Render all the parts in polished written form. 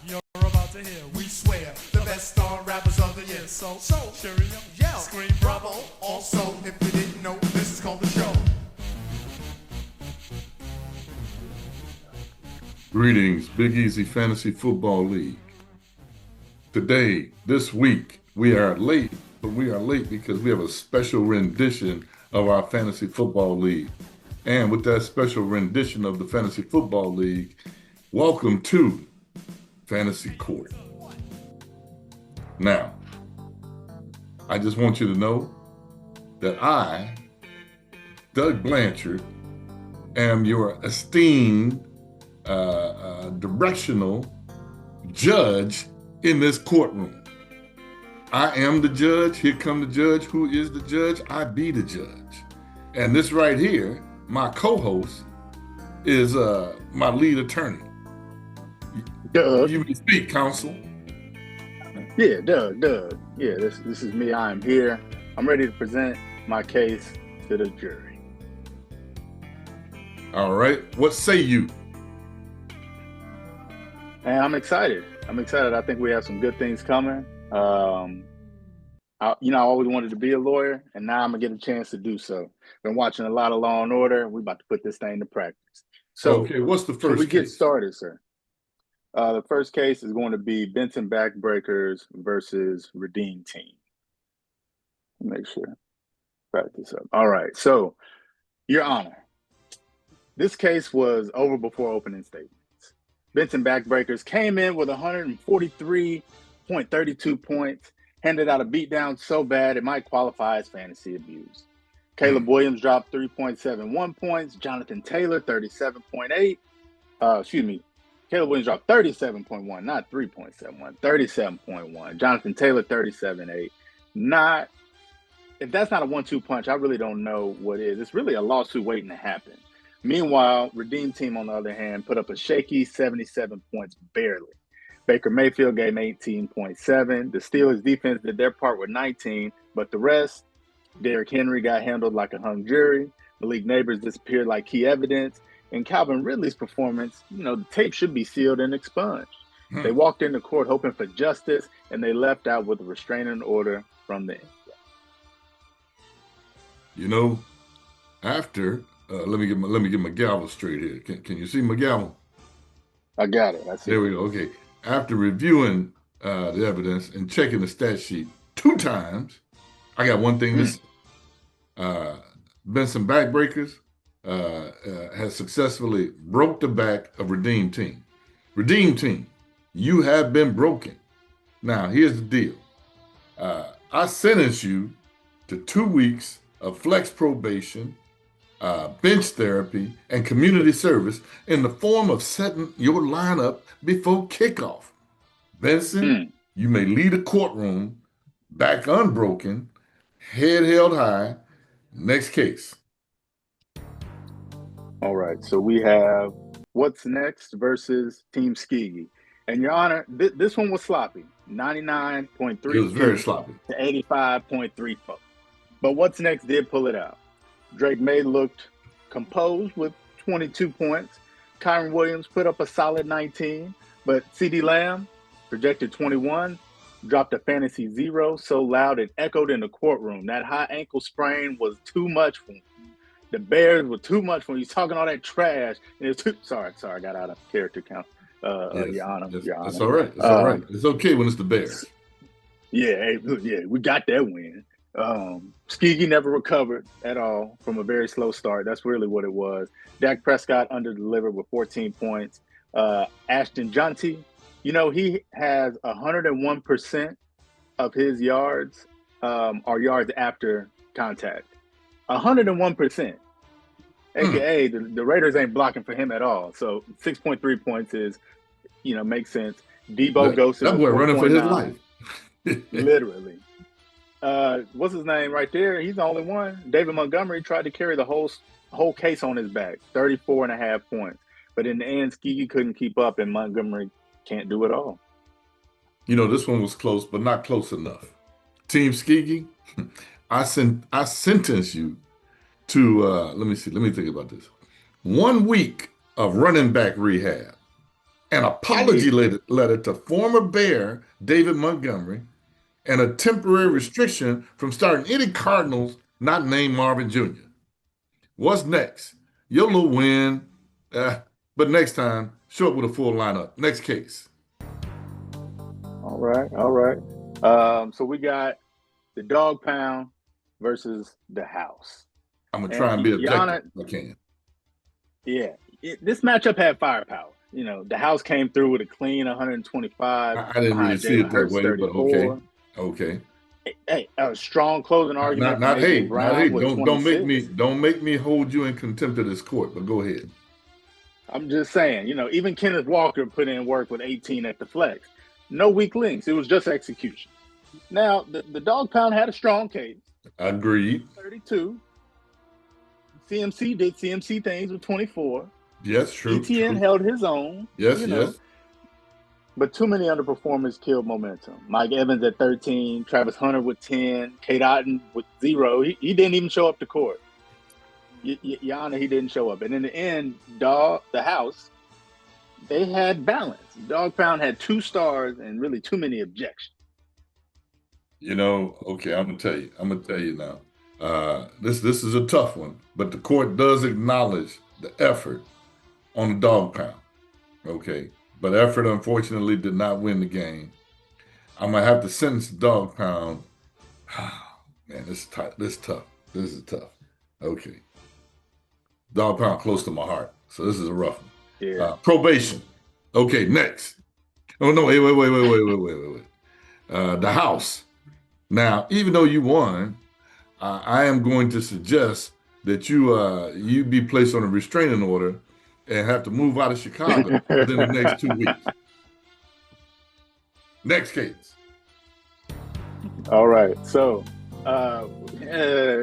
You're about to hear, we swear, the best star rappers of the year. So, cheerio, yell, scream, bravo. Also, if you didn't know, this is called the show. Greetings, Big Easy Fantasy Football League. Today, this week, we are late, but we are late because we have a special rendition of our Fantasy Football League. And with that special rendition of the Fantasy Football League, welcome to Fantasy Court. Now, I just want you to know that I, Doug Blanchard, am your esteemed directional judge in this courtroom. I am the judge. Here come the judge. Who is the judge? I be the judge. And this right here, my co-host, is my lead attorney. Doug. You may speak, counsel. Yeah, Doug. Yeah, this is me. I am here. I'm ready to present my case to the jury. All right. What say you? And I'm excited. I think we have some good things coming. I always wanted to be a lawyer, and now I'm gonna get a chance to do so. Been watching a lot of Law and Order. We're about to put this thing into practice. So, okay, what's the first we case? Get started, sir? The first case is going to be Benson Backbreakers versus Redeem Team. Make sure. Back this up. All right. So, Your Honor, this case was over before opening statement. Benson Backbreakers came in with 143.32 points, handed out a beatdown so bad it might qualify as fantasy abuse. Caleb Williams dropped 3.71 points. Jonathan Taylor, 37.8. Caleb Williams dropped 37.1, not 3.71, 37.1. Jonathan Taylor, 37.8. If that's not a 1-2 punch, I really don't know what is. It's really a lawsuit waiting to happen. Meanwhile, Redeem Team, on the other hand, put up a shaky 77 points barely. Baker Mayfield gave 18.7. The Steelers defense did their part with 19, but the rest, Derrick Henry got handled like a hung jury. Malik Neighbors disappeared like key evidence. And Calvin Ridley's performance, the tape should be sealed and expunged. They walked into court hoping for justice, and they left out with a restraining order from the end. After... let me get my gavel straight here. Can you see my gavel? I got it. I see. There we go. Okay. After reviewing the evidence and checking the stat sheet 2 times, I got one thing to say. Benson Backbreakers has successfully broke the back of Redeem Team. Redeem Team, you have been broken. Now, here's the deal. I sentence you to 2 weeks of flex probation, bench therapy, and community service in the form of setting your lineup before kickoff. Benson, you may leave the courtroom back unbroken, head held high. Next case. All right, so we have What's Next versus Team Skegee. And Your Honor, this one was sloppy, 99.32 It was very sloppy to 85.34. But What's Next did pull it out. Drake May looked composed with 22 points. Kyron Williams put up a solid 19, but CD Lamb projected 21, dropped a fantasy 0 so loud it echoed in the courtroom. That high ankle sprain was too much for him. The Bears were too much for him. He's talking all that trash. And it was sorry, I got out of character count. Your Honor. It's all right. It's all right. It's okay when it's the Bears. Yeah, we got that win. Skegee never recovered at all from a very slow start. That's really what it was. Dak Prescott under-delivered with 14 points. Ashton Junty, he has 101% of his yards are yards after contact. 101%. AKA, the Raiders ain't blocking for him at all. So 6.3 points is, makes sense. Debo goes to that boy running for his life. Literally. What's his name right there? He's the only one. David Montgomery tried to carry the whole case on his back, 34.5 points. But in the end, Skegee couldn't keep up, and Montgomery can't do it all. This one was close, but not close enough. Team Skegee, I sentence you to, let me think about this. 1 week of running back rehab an apology letter to former Bear David Montgomery, and a temporary restriction from starting any Cardinals not named Marvin Jr. What's next? Your little win, but next time, show up with a full lineup. Next case. All right, all right. So we got the Dog Pound versus the House. I'm gonna try and be objective if I can. Yeah, this matchup had firepower. You know, the House came through with a clean 125. I didn't really see it that way, but okay. Okay. Hey, a strong closing argument. Not hey. Don't make me hold you in contempt of this court. But go ahead. I'm just saying, you know, even Kenneth Walker put in work with 18 at the flex. No weak links. It was just execution. Now the Dog Pound had a strong case. Agreed. 32. CMC did CMC things with 24. Yes, true. ETN held his own. Yes, yes. But too many underperformers killed momentum. Mike Evans at 13, Travis Hunter with 10, Kate Otten with 0. He didn't even show up to court. Yana, he didn't show up. And in the end, the House, they had balance. Dog Pound had 2 stars and really too many objections. You know, okay, I'm gonna tell you now. This is a tough one, but the court does acknowledge the effort on the Dog Pound. Okay. But effort, unfortunately, did not win the game. I'm going to have to sentence the Dog Pound. Man, this is tough. This is tough. Okay. Dog Pound close to my heart. So this is a rough one. Yeah. Probation. Okay, next. Oh, no, wait. The House. Now, even though you won, I am going to suggest that you be placed on a restraining order and have to move out of Chicago within the next 2 weeks. Next case. All right. So, Yana,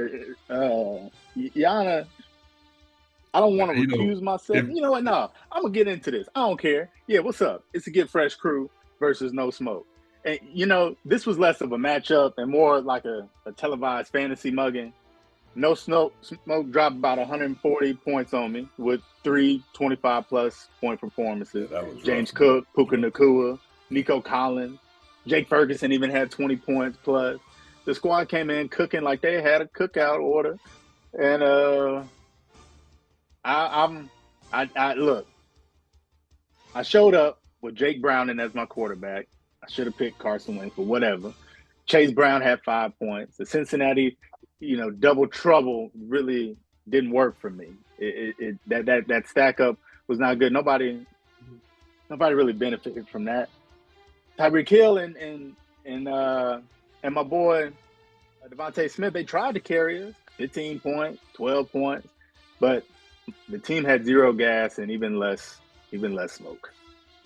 I don't want to recuse myself. You know what? No, I'm going to get into this. I don't care. Yeah, what's up? It's a Get Fresh crew versus No Smoke. And, you know, this was less of a matchup and more like a televised fantasy mugging. No Smoke dropped about 140 points on me with 3 25-plus point performances. James Cook, Puka Nacua, Nico Collins, Jake Ferguson even had 20 points plus. The squad came in cooking like they had a cookout order. And look, I showed up with Jake Browning as my quarterback. I should have picked Carson Wentz, but whatever. Chase Brown had 5 points. The Cincinnati double trouble really didn't work for me. That stack up was not good. Nobody really benefited from that. Tyreek Hill and my boy Devontae Smith, they tried to carry us, 15 points, 12 points, but the team had 0 gas and even less smoke.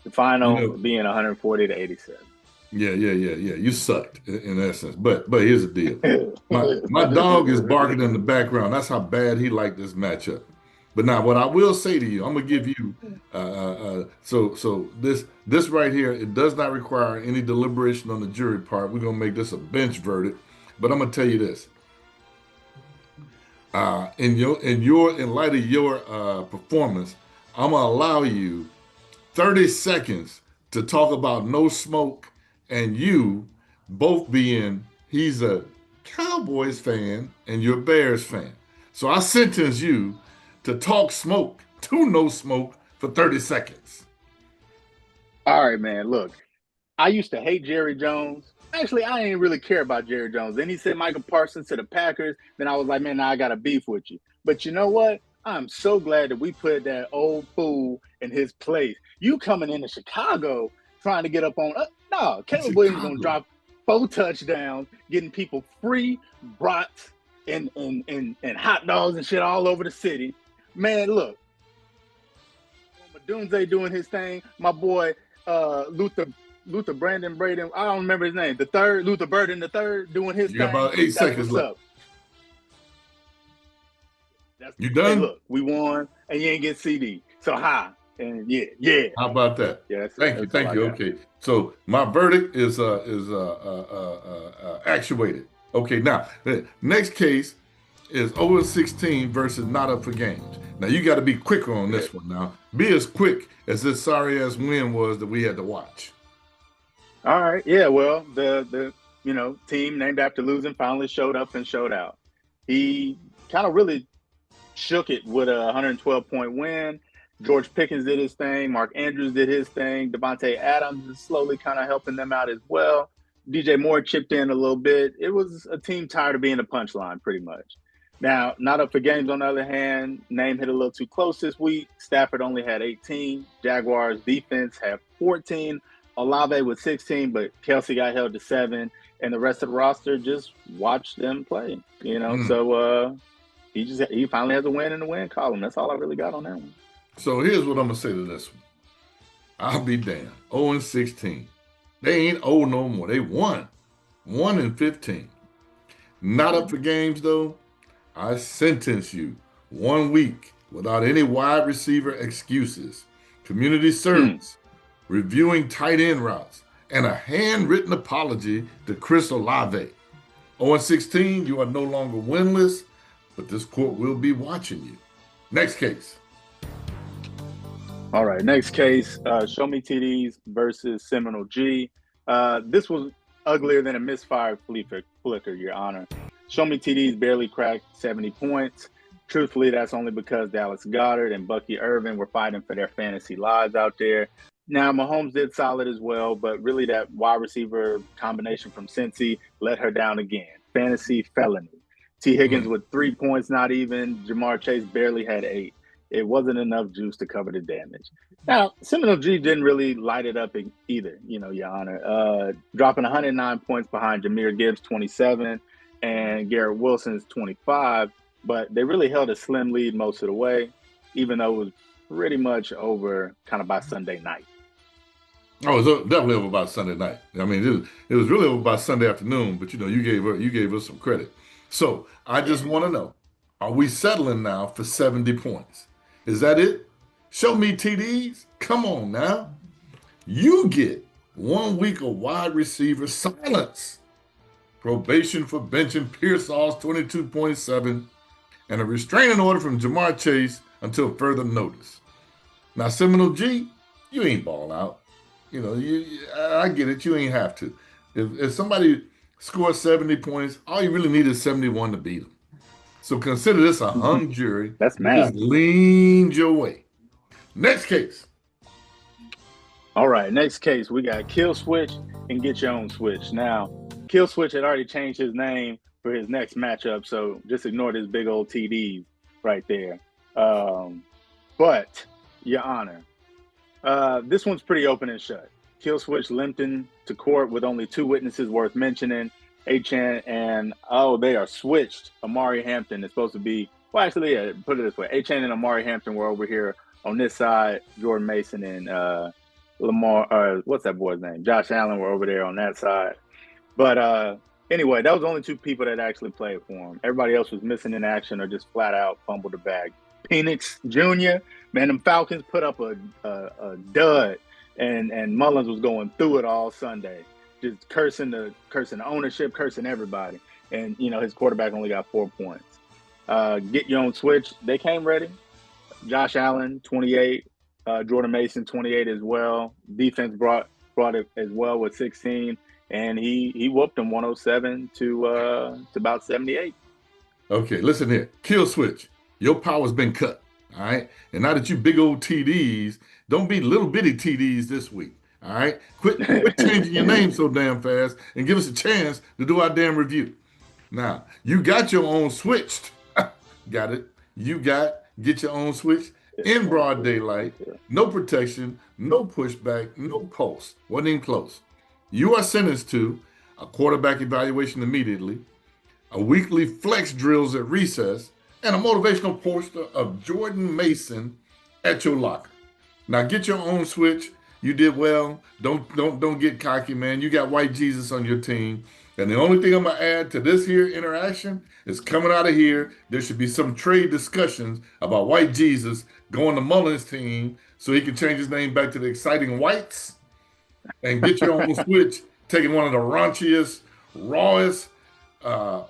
The final being 140 to 87. Yeah. You sucked in essence. But here's the deal. My dog is barking in the background. That's how bad he liked this matchup. But now what I will say to you, I'm gonna give you so this right here, it does not require any deliberation on the jury part. We're gonna make this a bench verdict. But I'm gonna tell you this. In light of your performance, I'm gonna allow you 30 seconds to talk about No Smoke and you both being, he's a Cowboys fan and you're a Bears fan. So I sentence you to talk smoke to No Smoke for 30 seconds. All right, man. Look, I used to hate Jerry Jones. Actually, I didn't really care about Jerry Jones. Then he said Michael Parsons to the Packers. Then I was like, man, now I got a beef with you. But you know what? I'm so glad that we put that old fool in his place. You coming into Chicago trying to get up on no, Caleb Williams gonna drop 4 touchdowns, getting people free brats and hot dogs and shit all over the city. Man, look, Madunze doing his thing. My boy Luther Brandon Braden, I don't remember his name. Luther Burden the third doing his thing. You got about 8 seconds left. You done? Hey, look, we won, and you ain't get CD. So hi. And yeah. How about that? Yeah. Thank you. Okay. So my verdict is actuated. Okay. Now, next case, is 0-16 versus not up for games. Now you got to be quicker on this one. Now be as quick as this sorry ass win was that we had to watch. All right. Yeah. Well, the team named after losing finally showed up and showed out. He kind of really shook it with a 112-point win. George Pickens did his thing. Mark Andrews did his thing. Devontae Adams is slowly kind of helping them out as well. DJ Moore chipped in a little bit. It was a team tired of being a punchline, pretty much. Now, not up for games, on the other hand. Name hit a little too close this week. Stafford only had 18. Jaguars defense had 14. Olave with 16, but Kelsey got held to 7. And the rest of the roster just watched them play, So he finally has a win in the win column. That's all I really got on that one. So here's what I'm going to say to this one. I'll be damned. 0-16. They ain't old no more. They won. 1-15. Not up for games, though. I sentence you 1 week without any wide receiver excuses, community service, reviewing tight end routes, and a handwritten apology to Chris Olave. 0-16, you are no longer winless, but this court will be watching you. Next case. All right, next case, ShowMeTDs versus Seminole G. This was uglier than a misfired flicker, Your Honor. ShowMeTDs barely cracked 70 points. Truthfully, that's only because Dallas Goedert and Bucky Irvin were fighting for their fantasy lives out there. Now, Mahomes did solid as well, but really that wide receiver combination from Cincy let her down again. Fantasy felony. T. Higgins with 3 points, not even. Jamar Chase barely had 8. It wasn't enough juice to cover the damage. Now, Seminole G didn't really light it up either, Your Honor. Dropping 109 points behind Jahmyr Gibbs, 27, and Garrett Wilson's 25. But they really held a slim lead most of the way, even though it was pretty much over kind of by Sunday night. Oh, it was definitely over by Sunday night. I mean, it was really over by Sunday afternoon, but you gave us some credit. So I just want to know, are we settling now for 70 points? Is that it? ShowMeTDs? Come on now. You get 1 week of wide receiver silence, probation for benching Pearsall's 22.7, and a restraining order from Jamar Chase until further notice. Now, Seminole G, you ain't ball out. I get it. You ain't have to. If somebody scores 70 points, all you really need is 71 to beat them. So consider this a hung jury. That's math. Just leaned your way. Next case. All right, next case. We got Kill Switch and Get Your Own Switch. Now, Kill Switch had already changed his name for his next matchup, so just ignore this big old TD right there. But, Your Honor, this one's pretty open and shut. Kill Switch limped into court with only 2 witnesses worth mentioning. Achan and they are switched. Amari Hampton is supposed to be, put it this way. Achan and Amari Hampton were over here on this side. Jordan Mason and Lamar, what's that boy's name? Josh Allen were over there on that side. But anyway, that was only 2 people that actually played for him. Everybody else was missing in action or just flat out fumbled the bag. Penix Jr., man, them Falcons put up a dud, and Mullins was going through it all Sunday. Just cursing the ownership, cursing everybody. And, his quarterback only got 4 points. Get Your Own Switch. They came ready. Josh Allen, 28. Jordan Mason, 28 as well. Defense brought it as well with 16. And he whooped them 107 to about 78. Okay, listen here. Kill Switch. Your power's been cut. All right? And now that you big old TDs, don't be little bitty TDs this week. All right? Quit changing your name so damn fast and give us a chance to do our damn review. Now, you got your own switched. Got it. Get Your Own Switch in broad daylight. No protection, no pushback, no pulse. Wasn't even close. You are sentenced to a quarterback evaluation immediately, a weekly flex drills at recess, and a motivational poster of Jordan Mason at your locker. Now, Get Your Own Switch. You did well. Don't get cocky, man. You got White Jesus on your team. And the only thing I'm going to add to this here interaction is coming out of here, there should be some trade discussions about White Jesus going to Mullins' team so he can change his name back to the Exciting Whites, and Get Your Own Switch, taking one of the raunchiest, rawest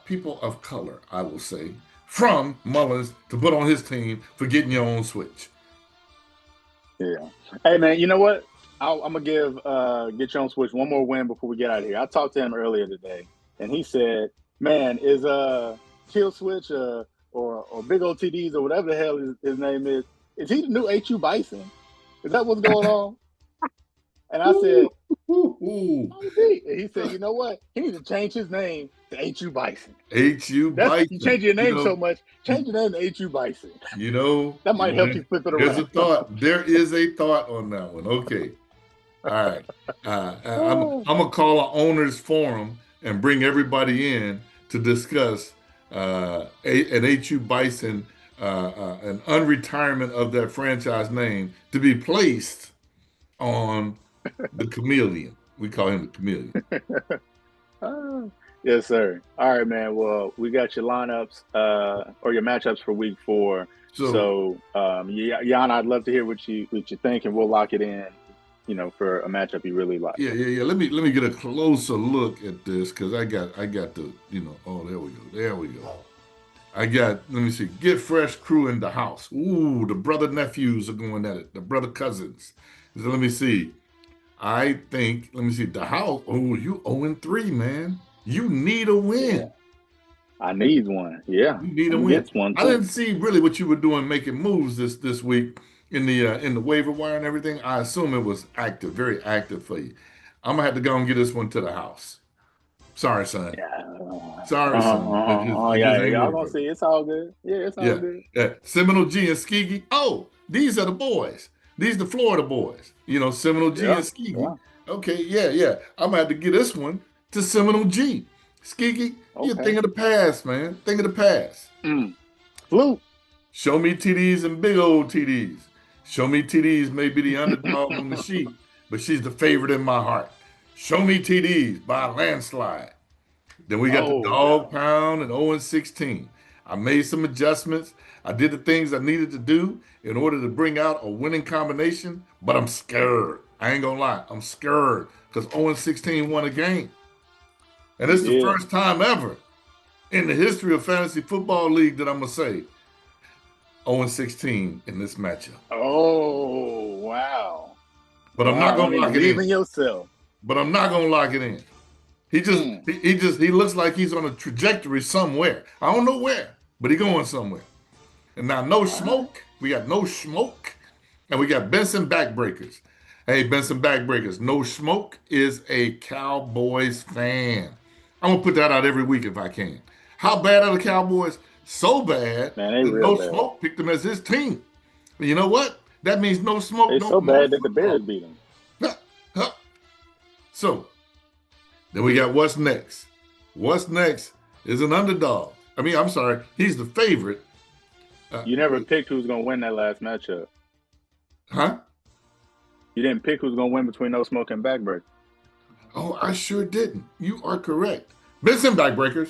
people of color, I will say, from Mullins to put on his team for getting your own switch. Yeah. Hey man, you know what? I'm gonna give Get Your Own Switch one more win before we get out of here. I talked to him earlier today, and he said, "Man, is Kill Switch or Big Old TDs or whatever the hell his name is he the new HU Bison? Is that what's going on?" And I said, Ooh. And he said, "You know what? He needs to change his name to HU Bison. HU Bison. You change your name so much. Change your name to HU Bison. That might help you flip it around." There's a thought. There is a thought on that one. Okay. All right. I'm gonna call an owners forum and bring everybody in to discuss an HU Bison, an unretirement of that franchise name to be placed on the chameleon. We call him the chameleon. Yes, sir. All right, man. Well, we got your lineups or your matchups for week 4. So Jan, I'd love to hear what you think, and we'll lock it in, for a matchup you really like. Yeah. Let me get a closer look at this, because I got the, oh, there we go. Let me see, Get Fresh crew in the house. Ooh, the brother nephews are going at it. The brother cousins. So let me see. The house. Oh, you 0-3, man. You need a win. Yeah. I need one. Yeah. You need a win. One I didn't see really what you were doing making moves this week in the waiver wire and everything. I assume it was active, very active for you. I'm gonna have to go and get this one to the house. Sorry, son. Yeah. Sorry, son. I'm gonna see. It's all good. Yeah, it's all good. Seminole G and Skegee. Oh, these are the boys. These the Florida boys. Seminole G and Skegee. Yeah. Okay, yeah. I'm gonna have to get this one to Seminole G. Skegee, you're a thing of the past, man. Thing of the past. Flute. ShowMeTDs and Big Old TDs. ShowMeTDs may be the underdog on the sheet, but she's the favorite in my heart. ShowMeTDs by a landslide. Then we got the Dogg Pound and 0-16. I made some adjustments. I did the things I needed to do in order to bring out a winning combination, but I'm scared. I ain't gonna lie, I'm scared because 0-16 won a game. And this is the first time ever in the history of Fantasy Football League that I'm gonna say 0-16 in this matchup. Oh, wow. But I'm not gonna lock it in. Believe in yourself. But I'm not gonna lock it in. He looks like he's on a trajectory somewhere. I don't know where, but he's going somewhere. And now no smoke. We got no smoke. And we got Benson backbreakers. Hey, Benson backbreakers. No smoke is a Cowboys fan. I'm gonna put that out every week if I can. How bad are the Cowboys? So bad. Man, No Smoke picked them as his team. But you know what? That means no smoke. It's so bad that the Bears beat them. So then we got what's next. What's next is an underdog. I'm sorry, he's the favorite. You never picked who's gonna win that last matchup. Huh? You didn't pick who's gonna win between No Smoke and Backbreaker. Oh, I sure didn't. You are correct. Benson backbreakers.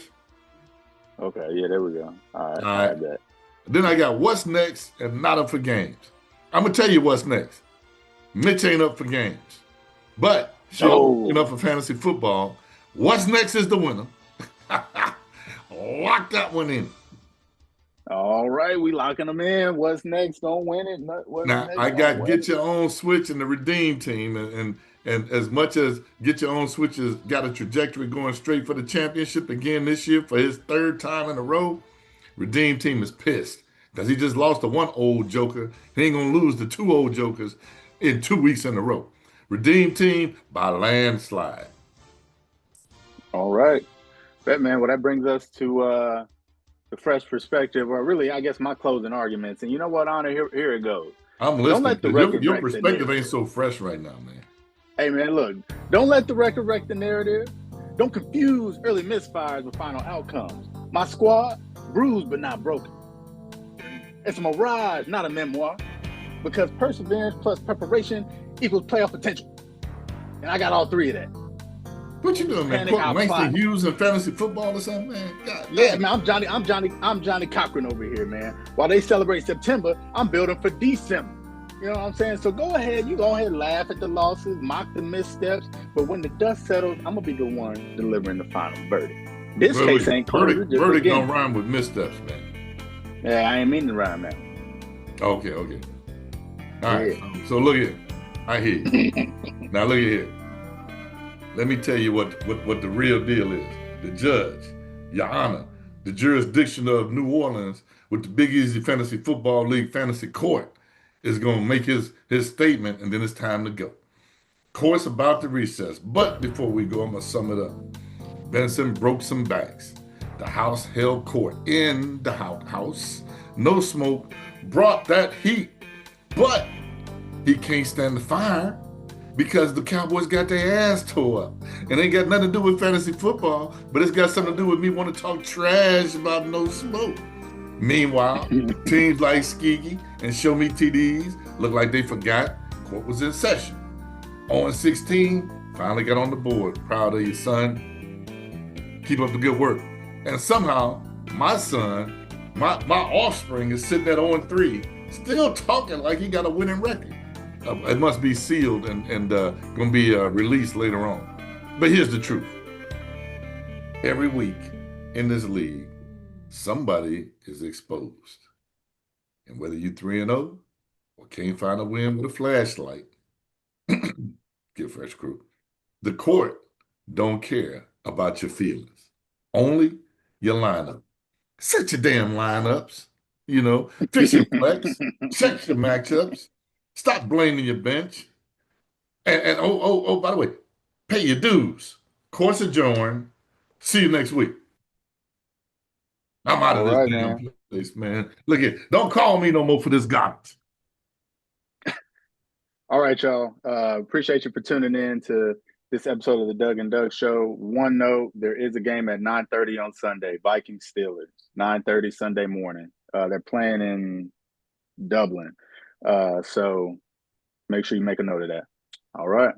Okay, yeah, there we go. All right. Then I got what's next and not up for games. I'm gonna tell you what's next. Mitch ain't up for games, but she's up for fantasy football. What's next is the winner. Lock that one in. All right, we locking them in. What's next? Don't win it. Now I got Get Your Own Switch and the Redeem team, and as much as Get Your Own Switch has got a trajectory going straight for the championship again this year for his 3rd time in a row, Redeem team is pissed because he just lost to one old joker. He ain't gonna lose to 2 old jokers in 2 weeks in a row. Redeem team by landslide. All right. Man, well, that brings us to the fresh perspective, or really, I guess, my closing arguments. And you know what, Honor? Here it goes. I'm listening. Don't let the record your perspective ain't so fresh right now, man. Hey, man, look. Don't let the record wreck the narrative. Don't confuse early misfires with final outcomes. My squad, bruised but not broken. It's a mirage, not a memoir. Because perseverance plus preparation equals playoff potential. And I got all 3 of that. What you doing, man? Langston Hughes in fantasy football or something, man? God, yeah, man, I'm Johnny Cochran over here, man. While they celebrate September, I'm building for December. You know what I'm saying? So go ahead, laugh at the losses, mock the missteps, but when the dust settles, I'm gonna be the one delivering the final verdict. This case ain't clear. Verdict don't rhyme with missteps, man. Yeah, I ain't meaning to rhyme now. Okay. All right. So look here. I hear you. Now look at here. Let me tell you what the real deal is. The judge, Your Honor, the jurisdiction of New Orleans with the Big Easy Fantasy Football League Fantasy Court is going to make his statement, and then it's time to go. Court's about to recess, but before we go, I'm going to sum it up. Benson broke some backs. The House held court in the house. No smoke brought that heat, but he can't stand the fire because the Cowboys got their ass tore up. And ain't got nothing to do with fantasy football, but it's got something to do with me wanting to talk trash about no smoke. Meanwhile, teams like Skegee and ShowMeTDs look like they forgot court was in session. 0-16, finally got on the board. Proud of you, son. Keep up the good work. And somehow, my son, my offspring is sitting at 0-3, still talking like he got a winning record. It must be sealed and going to be released later on. But here's the truth. Every week in this league, somebody is exposed. And whether you're 3-0 or can't find a win with a flashlight, get fresh crew. The court don't care about your feelings, only your lineup. Set your damn lineups, fix your flex, check your matchups, stop blaming your bench. And by the way, pay your dues. Court's adjourned. See you next week. I'm out of this damn place, man. Look at, don't call me no more for this garbage. All right, y'all. Appreciate you for tuning in to this episode of the Doug and Doug Show. One note, there is a game at 9:30 on Sunday, Vikings Steelers, 9:30 Sunday morning. They're playing in Dublin. So make sure you make a note of that. All right.